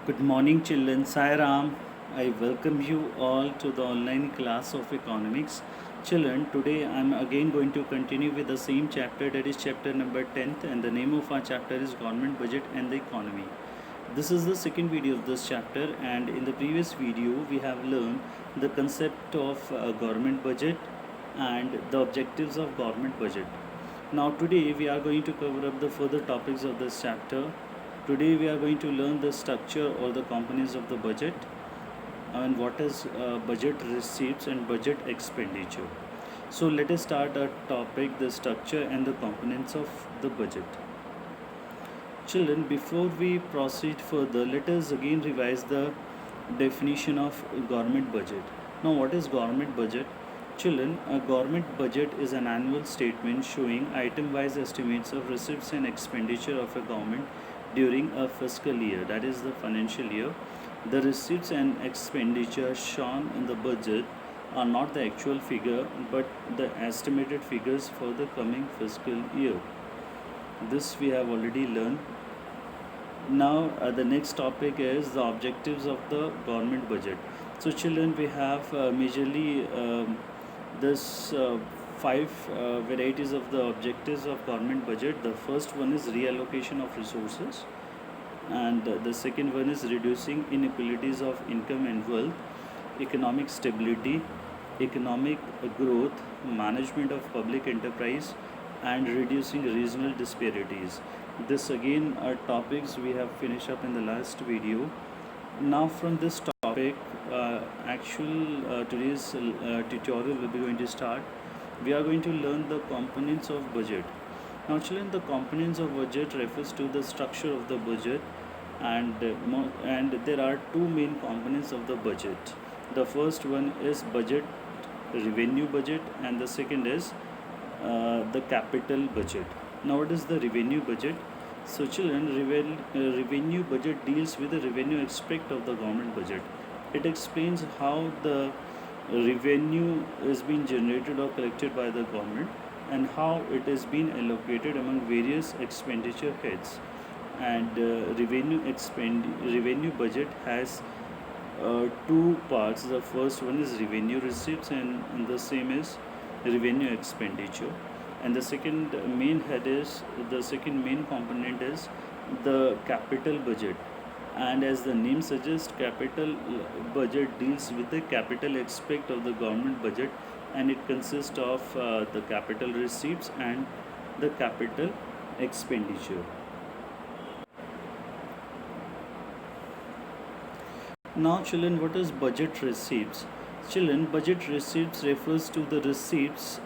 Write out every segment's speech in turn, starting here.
Good morning, children. Sai Ram. I welcome you all to the online class of economics. Children, today I'm again going to continue with the same chapter, that is chapter number 10th, and the name of our chapter is Government Budget and the Economy. This is the second video of this chapter, and in the previous video we have learned the concept of government budget and the objectives of government budget. Now today we are going to cover up the further topics of this chapter. Today we are going to learn the structure or the components of the budget and what is budget receipts and budget expenditure. So let us start our topic, the structure and the components of the budget. Children, before we proceed further, let us again revise the definition of government budget. Now what is government budget? Children, a government budget is an annual statement showing item-wise estimates of receipts and expenditure of a government during a fiscal year, that is the financial year. The receipts and expenditure shown in the budget are not the actual figure but the estimated figures for the coming fiscal year. This we have already learned. Now the next topic is the objectives of the government budget. So children, we have majorly this five varieties of the objectives of government budget. The first one is reallocation of resources, and the second one is reducing inequalities of income and wealth, economic stability, economic growth, management of public enterprise, and reducing regional disparities. This again are topics we have finished up in the last video. Now from this topic, today's tutorial will be going to start. We are going to learn the components of budget. Now children, the components of budget refers to the structure of the budget, and there are two main components of the budget. The first one is budget, revenue budget, and the second is the capital budget. Now what is the revenue budget? So children, revenue budget deals with the revenue aspect of the government budget. It explains how the revenue is being generated or collected by the government and how it is being allocated among various expenditure heads. And revenue budget has two parts. The first one is revenue receipts, and the same is revenue expenditure. And the second main component is the capital budget. And as the name suggests, capital budget deals with the capital aspect of the government budget, and it consists of the capital receipts and the capital expenditure. Now children, what is budget receipts? Children, budget receipts refers to the receipts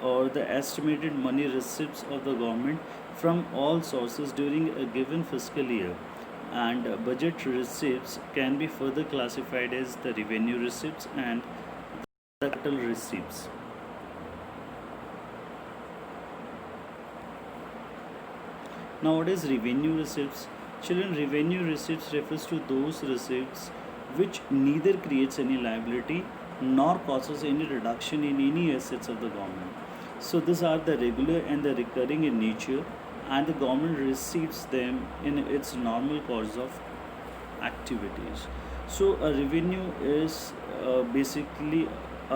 or the estimated money receipts of the government from all sources during a given fiscal year. And budget receipts can be further classified as the revenue receipts and the capital receipts. Now what is revenue receipts? Children, revenue receipts refers to those receipts which neither creates any liability nor causes any reduction in any assets of the government. So these are the regular and the recurring in nature, and the government receives them in its normal course of activities. So a revenue is a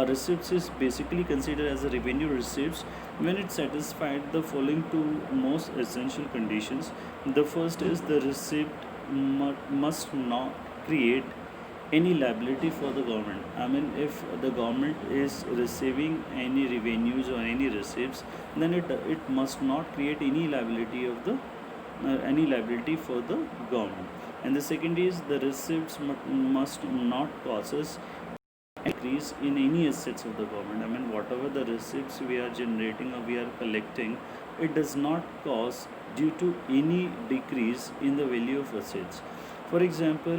receipts is basically considered as a revenue receipts when it satisfied the following two most essential conditions. The first is the receipt must not create any liability for the government. I mean, if the government is receiving any revenues or any receipts, then it must not create any liability for the government. And the second is the receipts must not causes increase in any assets of the government. I mean, whatever the receipts we are generating or we are collecting, it does not cause due to any decrease in the value of assets. For example,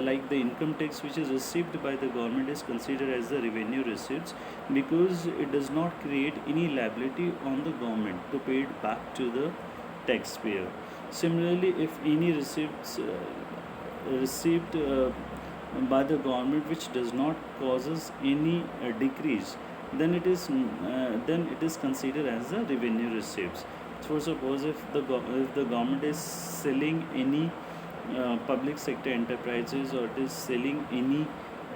like the income tax which is received by the government is considered as the revenue receipts because it does not create any liability on the government to pay it back to the taxpayer. Similarly, if any receipts received by the government which does not causes any decrease, then it is considered as the revenue receipts. So suppose if the government is selling any public sector enterprises, or it is selling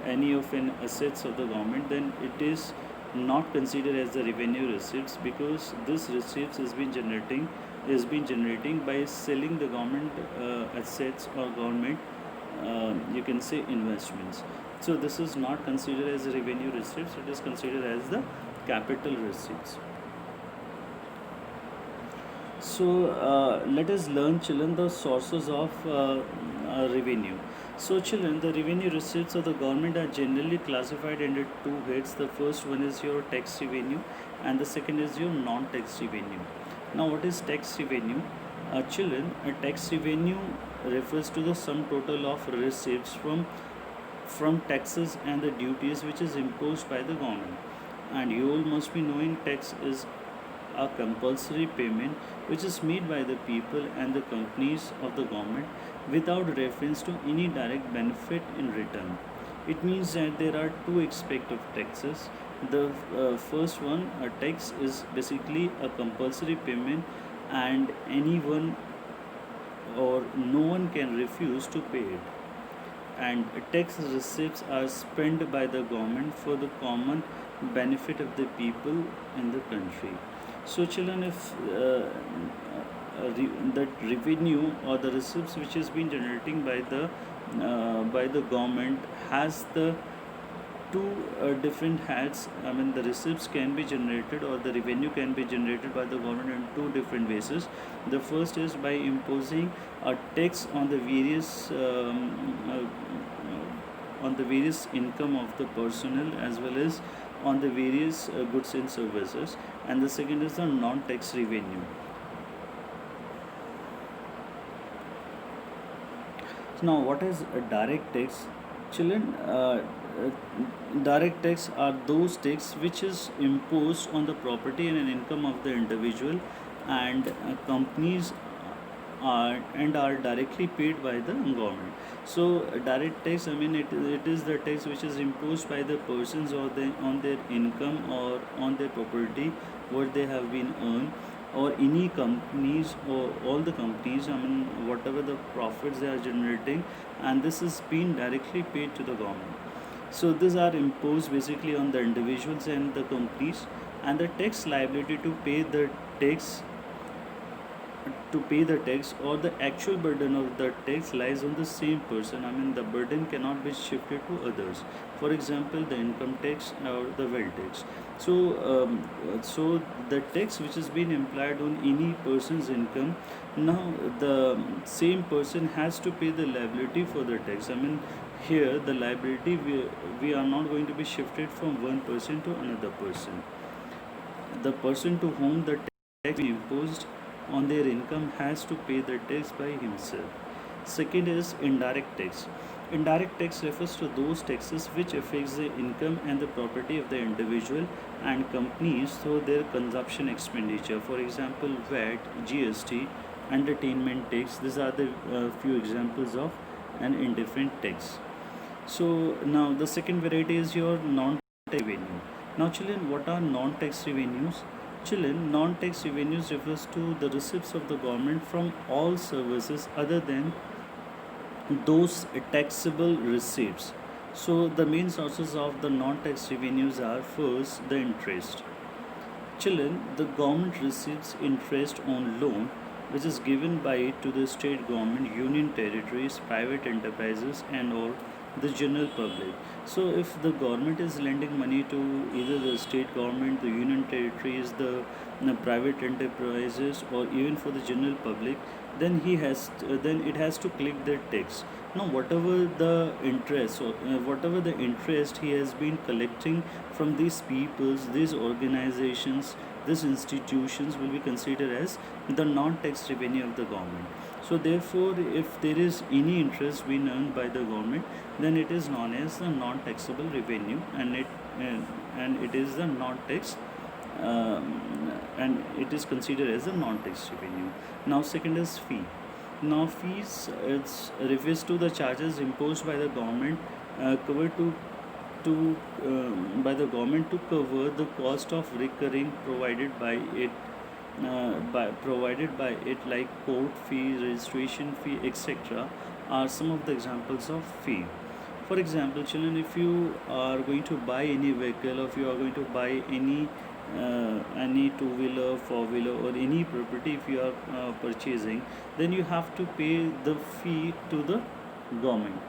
any of an assets of the government, then it is not considered as the revenue receipts, because this receipts is been generating by selling the government assets or government, you can say, investments. So this is not considered as revenue receipts, it is considered as the capital receipts. So let us learn, children, the sources of revenue. So children, the revenue receipts of the government are generally classified under two heads. The first one is your tax revenue, and the second is your non-tax revenue. Now what is tax revenue? Children, a tax revenue refers to the sum total of receipts from taxes and the duties which is imposed by the government. And you all must be knowing tax is a compulsory payment which is made by the people and the companies of the government without reference to any direct benefit in return. It means that there are two aspects of taxes. The first one, a tax is basically a compulsory payment, and anyone or no one can refuse to pay it. And tax receipts are spent by the government for the common benefit of the people in the country. So children, if that revenue or the receipts which has been generating by the government has the two different hats. I mean, the receipts can be generated, or the revenue can be generated by the government in two different bases. The first is by imposing a tax on the various income of the personnel, as well as on the various goods and services, and the second is the non-tax revenue. So now, what is a direct tax? Children, direct tax are those tax which is imposed on the property and an income of the individual and companies are directly paid by the government. So direct tax, I mean, it is the tax which is imposed by the persons or on their income or on their property, what they have been earned, or any companies or all the companies, I mean, whatever the profits they are generating, and this is being directly paid to the government. So these are imposed basically on the individuals and the companies, and the tax liability tax to pay the tax or the actual burden of the tax lies on the same person. I mean, the burden cannot be shifted to others. For example, the income tax or the wealth tax. So the tax which has been implied on any person's income, now the same person has to pay the liability for the tax. I mean, here the liability, we are not going to be shifted from one person to another person. The person to whom the tax be imposed on their income has to pay the tax by himself. Second is indirect tax. Indirect tax refers to those taxes which affects the income and the property of the individual and companies through their consumption expenditure. For example, VAT, GST, entertainment tax. These are the few examples of an indifferent tax. So now the second variety is your non-tax revenue. Now children, what are non-tax revenues? Children, non-tax revenues refers to the receipts of the government from all services other than those taxable receipts. So the main sources of the non-tax revenues are: first, the interest. Children, the government receives interest on loan which is given by it to the state government, union territories, private enterprises, and or the general public. So if the government is lending money to either the state government, the union territories, the private enterprises, or even for the general public, then it has to collect the tax. Now whatever the interest he has been collecting from these peoples, these organizations, these institutions will be considered as the non-tax revenue of the government. So therefore, if there is any interest being earned by the government, then it is known as the non-taxable revenue, and it is the non-tax, and it is considered as a non-tax revenue. Now second is fee. Now fees, it's refers to the charges imposed by the government, covered to by the government to cover the cost of recurring provided by it, like court fee, registration fee, etc., are some of the examples of fee. For example, children, if you are going to buy any vehicle, or if you are going to buy any two-wheeler, four-wheeler, or any property, if you are purchasing, then you have to pay the fee to the government.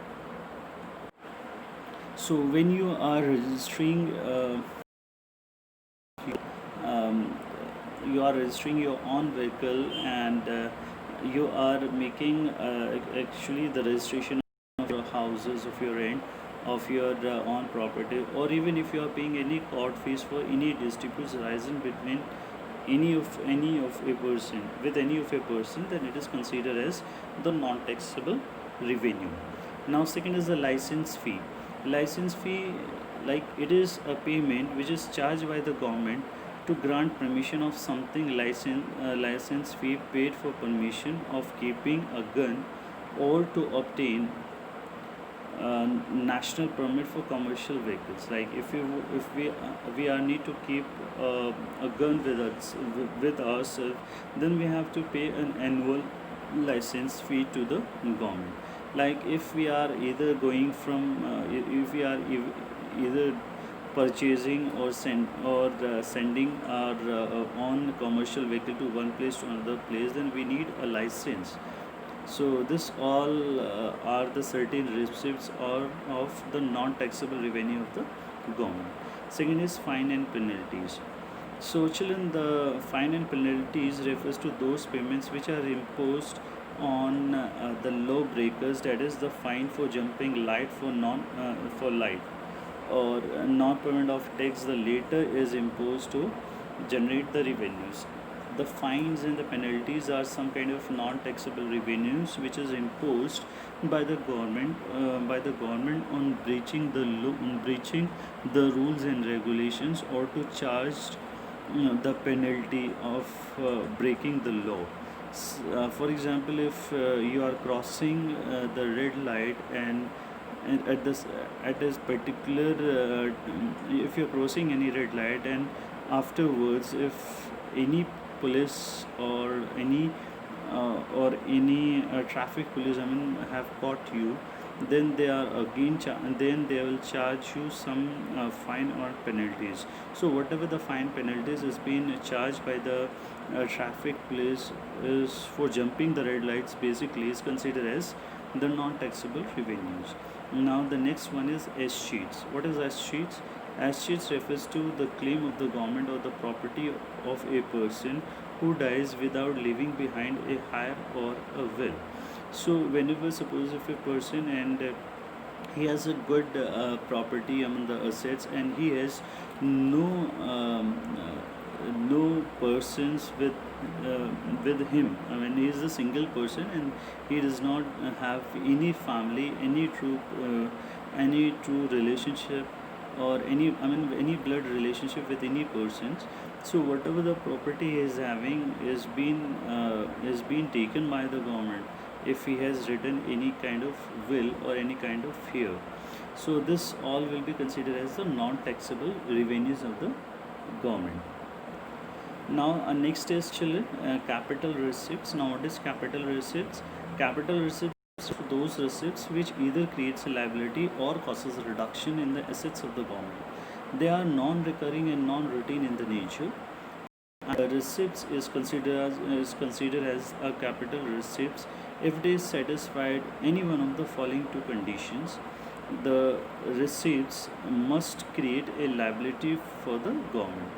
So when you are registering um, you are registering your own vehicle, and you are making actually the registration of your houses, of your rent, of your own property, or even if you are paying any court fees for any disputes arising between any of a person with any of a person, then it is considered as the non-taxable revenue. Now second is the license fee. License fee, like, it is a payment which is charged by the government to grant permission of something. License fee paid for permission of keeping a gun, or to obtain national permit for commercial vehicles. Like if we are need to keep a gun with us, with ourselves, then we have to pay an annual license fee to the government. Like if we are either going from if we are either purchasing or sending our own commercial vehicle to one place to another place, then we need a license. So this all are the certain receipts or of the non-taxable revenue of the government. Second is fine and penalties. So children, the fine and penalties refers to those payments which are imposed on the law breakers. That is the fine for jumping light for light, or non-payment of tax. The latter is imposed to generate the revenues. The fines and the penalties are some kind of non-taxable revenues which is imposed by the government on breaching the law, on breaching the rules and regulations, or to charge the penalty of breaking the law. For example, if you are crossing the red light, and at this particular if you're crossing any red light, and afterwards if any police or any traffic police, I mean, have caught you, then they are again then they will charge you some fine or penalties. So whatever the fine penalties is being charged by the traffic police is for jumping the red lights, basically is considered as the non-taxable revenues. Now the next one is escheats. What is escheats? Escheats refers to the claim of the government or the property of a person who dies without leaving behind a heir or a will. So whenever, suppose if a person, and he has a good property among the assets, and he has no no persons with him. I mean, he is a single person, and he does not have any family, any true relationship, or any blood relationship with any persons. So whatever the property he is having is being taken by the government if he has written any kind of will or any kind of fear. So this all will be considered as the non-taxable revenues of the government. Now next is children, capital receipts. Now what is capital receipts? Capital receipts are those receipts which either creates a liability or causes a reduction in the assets of the government. They are non-recurring and non-routine in the nature. And the receipts is considered as a capital receipts if it is satisfied any one of the following two conditions. The receipts must create a liability for the government,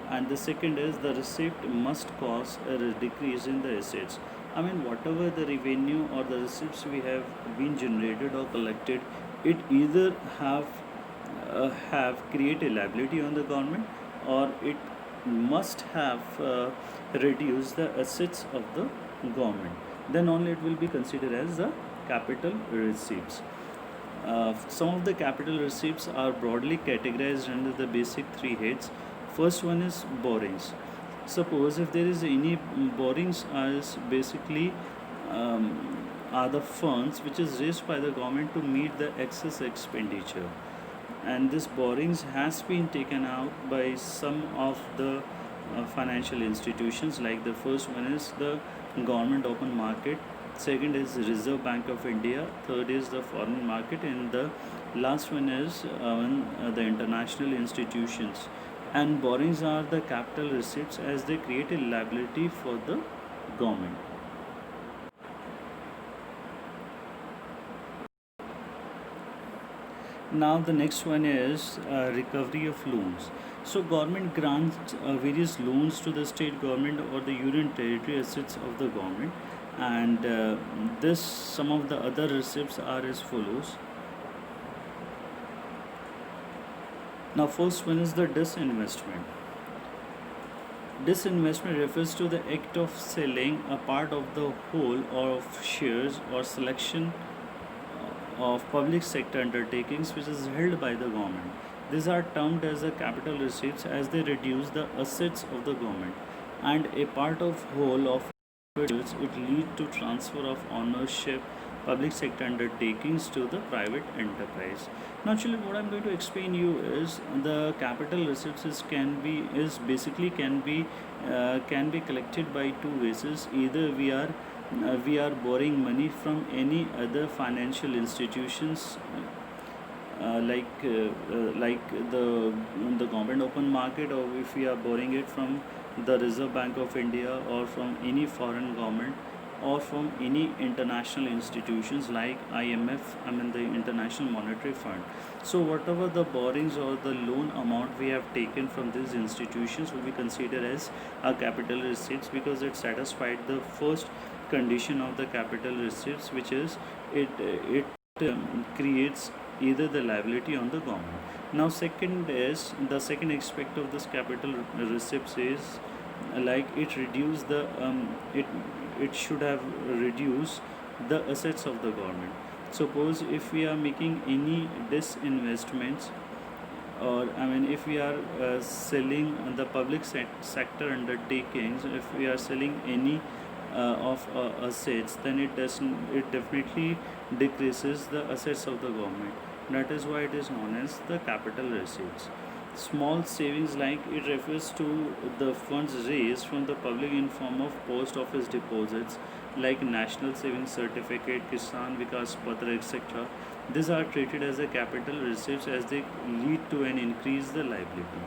and the second is the receipt must cause a decrease in the assets. I mean, whatever the revenue or the receipts we have been generated or collected, it either have create a liability on the government, or it must have reduced the assets of the government. Then only it will be considered as the capital receipts. Some of the capital receipts are broadly categorized under the basic three heads. First one is borrowings. Suppose if there is any borrowings, as basically are the funds which is raised by the government to meet the excess expenditure, and this borrowings has been taken out by some of the financial institutions. Like the first one is the government open market second is Reserve Bank of India, third is the foreign market, and the last one is the international institutions. And borrowings are the capital receipts as they create a liability for the government. Now the next one is recovery of loans. So government grants various loans to the state government or the union territory assets of the government, and this some of the other receipts are as follows. Now first one is the disinvestment. Disinvestment refers to the act of selling a part of the whole or of shares or selection of public sector undertakings which is held by the government. These are termed as the capital receipts as they reduce the assets of the government, and a part of whole of it lead to transfer of ownership public sector undertakings to the private enterprise. Now actually what I'm going to explain you is the capital receipts is basically can be collected by two ways. Either we are borrowing money from any other financial institutions like the government open market, or if we are borrowing it from the Reserve Bank of India or from any foreign government or from any international institutions like IMF, the International Monetary Fund. So whatever the borrowings or the loan amount we have taken from these institutions will be considered as a capital receipts, because it satisfied the first condition of the capital receipts, which is it creates either the liability on the government. Now second is the second aspect of this capital receipts is like it reduce the it should have reduced the assets of the government. Suppose if we are making any disinvestments, or if we are selling the public sector undertakings, if we are selling any of assets, then it definitely decreases the assets of the government. That is why it is known as the capital receipts. Small savings, like it refers to the funds raised from the public in form of post office deposits like National Savings Certificate, Kisan Vikas Patra, etc. These are treated as a capital receipts as they lead to an increase the liability.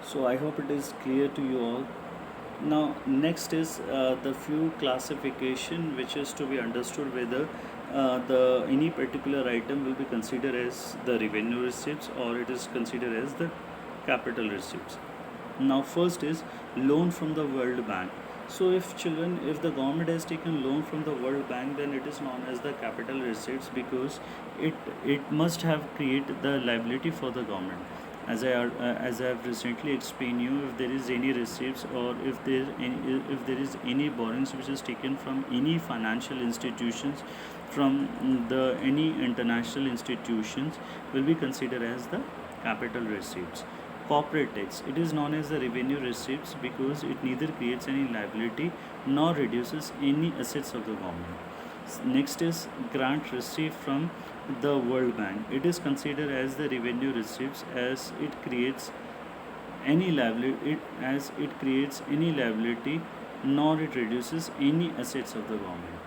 So I hope it is clear to you all. Now next is the few classification which is to be understood whether the any particular item will be considered as the revenue receipts or it is considered as the capital receipts. Now first is loan from the World Bank. So if the government has taken loan from the World Bank, then it is known as the capital receipts, because it must have created the liability for the government. As I have recently explained you, if there is any receipts or if there is any borrowings which is taken from any financial institutions, from the any international institutions, will be considered as the capital receipts. Corporate tax, it is known as the revenue receipts because it neither creates any liability nor reduces any assets of the government. Next is grant received from the World Bank. It is considered as the revenue receipts as it creates any liability nor it reduces any assets of the government.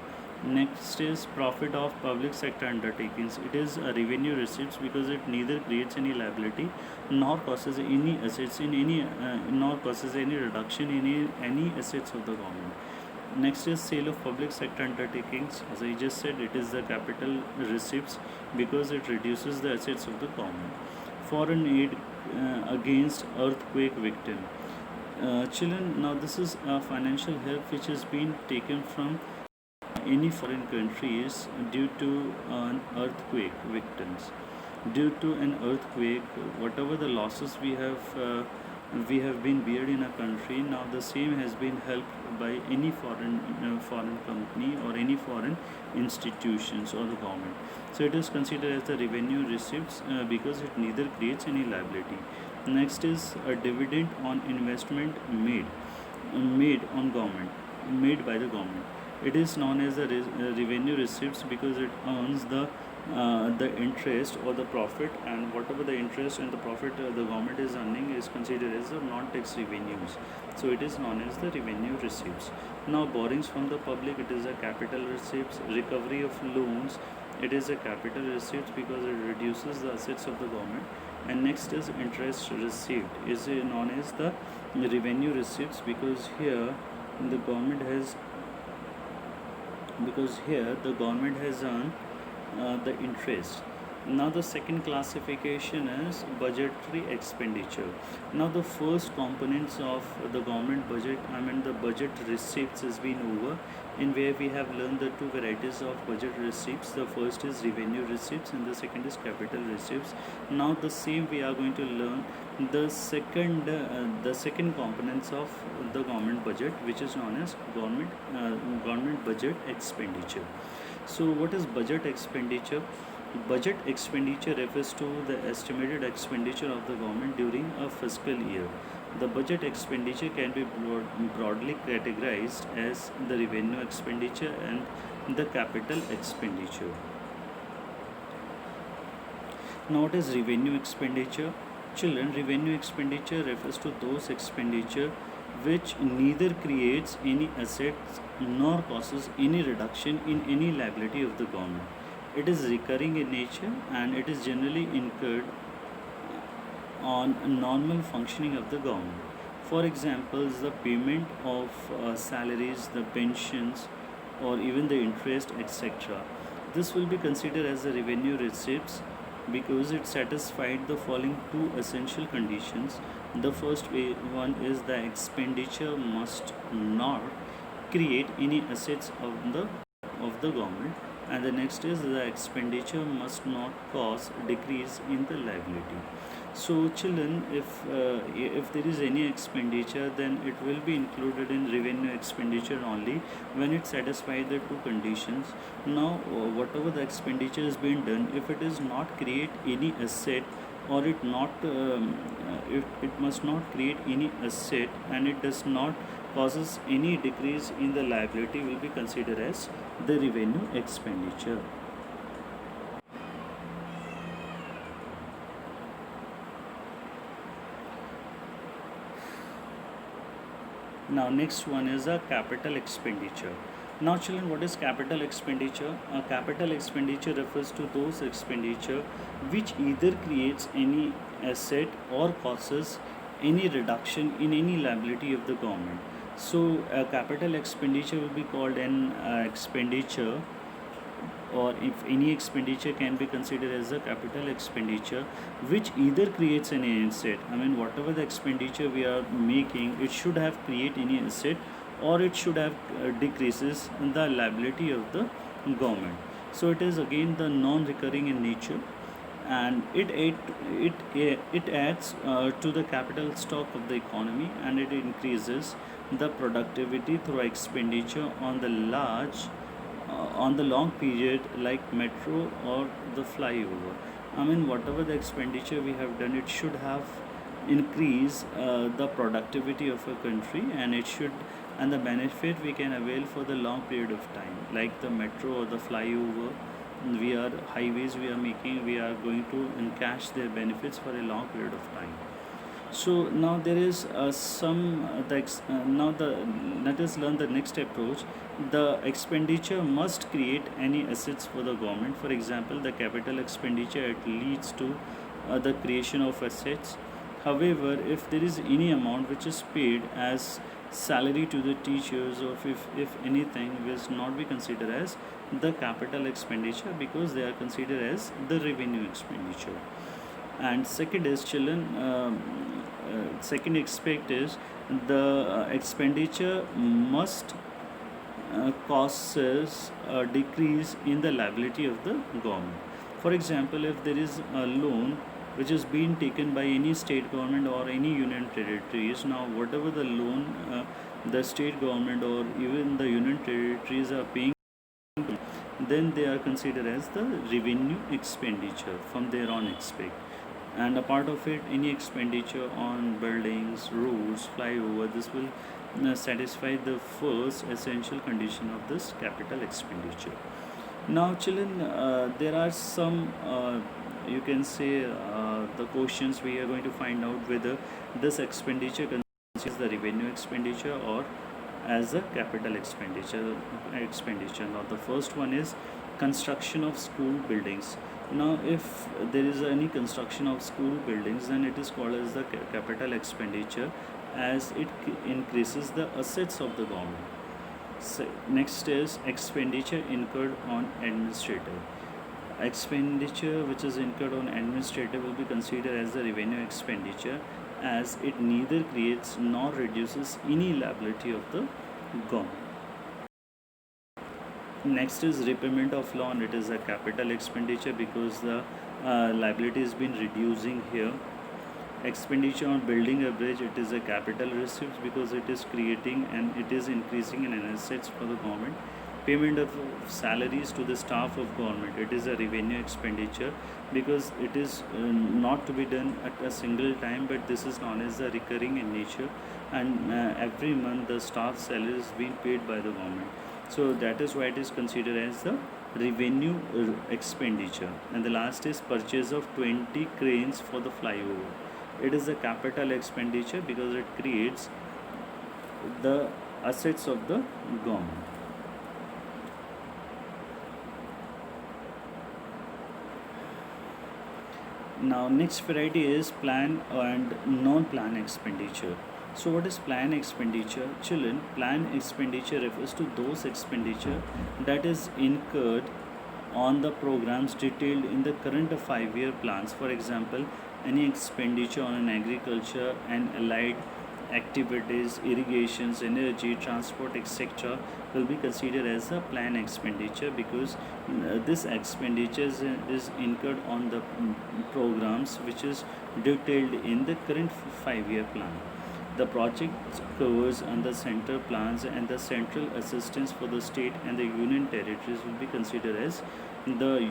Next is profit of public sector undertakings. It is a revenue receipts because it neither creates any liability nor causes any assets in any nor causes any reduction in any assets of the government. Next is sale of public sector undertakings. As I just said, it is the capital receipts because it reduces the assets of the government. Foreign aid against earthquake victim. Children, now this is financial help which has been taken from any foreign countries due to an earthquake victims. Due to an earthquake, whatever the losses we have been beared in a country, now the same has been helped by any foreign company or any foreign institutions or the government. So it is considered as the revenue receipts because it neither creates any liability. Next is a dividend on investment made by the government. It is known as the revenue receipts because it earns the interest or the profit, and whatever the interest and the profit the government is earning is considered as the non-tax revenues. So it is known as the revenue receipts. Now borrowings from the public, it is a capital receipts. Recovery of loans, it is a capital receipts because it reduces the assets of the government. And next is interest received, is known as the revenue receipts because here the government has earned the interest. Now the second classification is budgetary expenditure. Now the first components of the government budget, the budget receipts has been over, in where we have learned the two varieties of budget receipts. The first is revenue receipts and the second is capital receipts. Now the same we are going to learn the second components of the government budget, which is known as government budget expenditure. So what is budget expenditure? Budget expenditure refers to the estimated expenditure of the government during a fiscal year. The budget expenditure can be broadly categorized as the revenue expenditure and the capital expenditure. Now what is revenue expenditure? Children, revenue expenditure refers to those expenditure which neither creates any assets nor causes any reduction in any liability of the government. It is recurring in nature and it is generally incurred on normal functioning of the government. For example, the payment of salaries, the pensions, or even the interest, etc. This will be considered as the revenue receipts because it satisfied the following two essential conditions. The first one is the expenditure must not create any assets of the government, and the next is the expenditure must not cause decrease in the liability. So children, if there is any expenditure, then it will be included in revenue expenditure only when it satisfies the two conditions. Now whatever the expenditure is being done, if it is not create any asset, or it must not create any asset, and it does not causes any decrease in the liability, will be considered as the revenue expenditure. Now next one is a capital expenditure. Now children, what is capital expenditure? Capital expenditure refers to those expenditure which either creates any asset or causes any reduction in any liability of the government. So capital expenditure will be called an expenditure, or if any expenditure can be considered as a capital expenditure which either creates an asset. Whatever the expenditure we are making, it should have create any asset, or it should have decreases the liability of the government. So it is again the non-recurring in nature, and it adds to the capital stock of the economy, and it increases the productivity through expenditure on the long period, like metro or the flyover. Whatever the expenditure we have done, it should have increase the productivity of a country, and the benefit we can avail for the long period of time, like the metro or the flyover. Highways we are making, we are going to encash their benefits for a long period of time. So now there is let us learn the next approach. The expenditure must create any assets for the government. For example, the capital expenditure, it leads to the creation of assets. However, if there is any amount which is paid as salary to the teachers, or if anything, will not be considered as the capital expenditure because they are considered as the revenue expenditure. And second is children, second aspect is the expenditure must causes a decrease in the liability of the government. For example, if there is a loan which is being taken by any state government or any union territories, now whatever the loan the state government or even the union territories are paying, then they are considered as the revenue expenditure from their own aspect. And a part of it, any expenditure on buildings, roads, flyover, this will satisfy the first essential condition of this capital expenditure. Now, children, there are some, you can say, the questions we are going to find out whether this expenditure consists the revenue expenditure or as a capital expenditure. Now, the first one is construction of school buildings. Now, if there is any construction of school buildings, then it is called as the capital expenditure, as it increases the assets of the government. So, next is expenditure incurred on administrative. Expenditure which is incurred on administrative will be considered as the revenue expenditure, as it neither creates nor reduces any liability of the government. Next is repayment of loan. It is a capital expenditure because the liability has been reducing here. Expenditure on building a bridge, it is a capital receipts because it is creating and it is increasing in assets for the government. Payment of salaries to the staff of government, it is a revenue expenditure because it is not to be done at a single time, but this is known as the recurring in nature, and every month the staff salary is being paid by the government. So that is why it is considered as the revenue expenditure. And the last is purchase of 20 cranes for the flyover. It is a capital expenditure because it creates the assets of the government. Now, next variety is plan and non-plan expenditure. So, what is plan expenditure? Children, plan expenditure refers to those expenditure that is incurred on the programs detailed in the current 5-year plans. For example, any expenditure on agriculture and allied activities, irrigations, energy, transport, etc. will be considered as a plan expenditure because this expenditure is incurred on the programs which is detailed in the current 5-year plan. The project covers under center plans, and the central assistance for the state and the union territories will be considered as the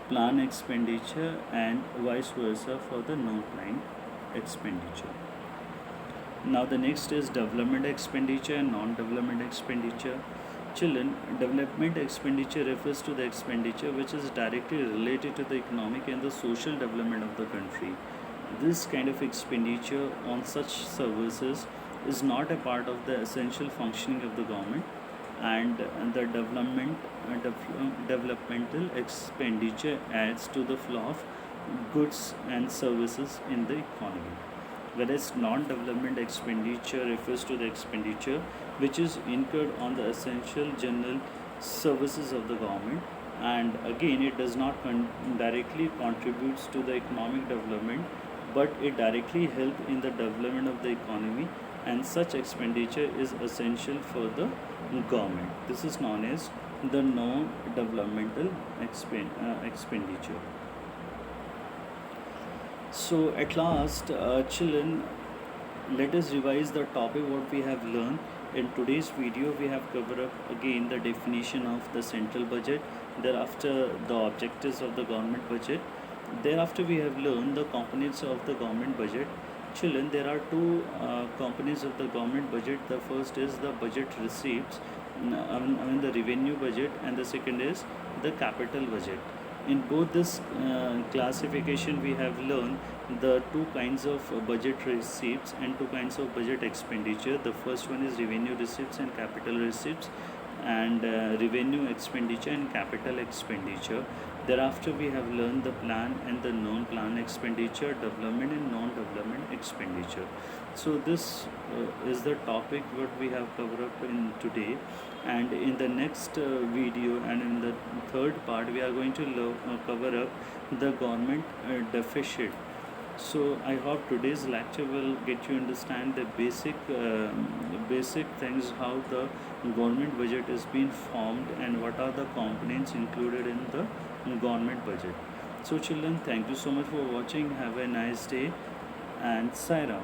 plan expenditure, and vice versa for the non-plan expenditure. Now the next is development expenditure and non-development expenditure. Children, development expenditure refers to the expenditure which is directly related to the economic and the social development of the country. This kind of expenditure on such services is not a part of the essential functioning of the government, and the developmental expenditure adds to the flow of goods and services in the economy. Whereas non-development expenditure refers to the expenditure which is incurred on the essential general services of the government, and again it does not directly contributes to the economic development, but it directly helps in the development of the economy, and such expenditure is essential for the government. This is known as the non-developmental expenditure. So at last, children, let us revise the topic what we have learned. In today's video, we have covered up again the definition of the central budget, thereafter the objectives of the government budget. Thereafter, we have learned the components of the government budget. Children, there are two components of the government budget. The first is the budget receipts, the revenue budget, and the second is the capital budget. In both this classification, we have learned the two kinds of budget receipts and two kinds of budget expenditure. The first one is revenue receipts and capital receipts, and revenue expenditure and capital expenditure. Thereafter, we have learned the plan and the non-plan expenditure, development and non-development expenditure. So this is the topic what we have covered up in today, and in the next video and in the third part we are going to cover up the government deficit. So I hope today's lecture will get you understand the basic things, how the government budget is being formed and what are the components included in the government budget. So children, thank you so much for watching. Have a nice day, and Sai Ram.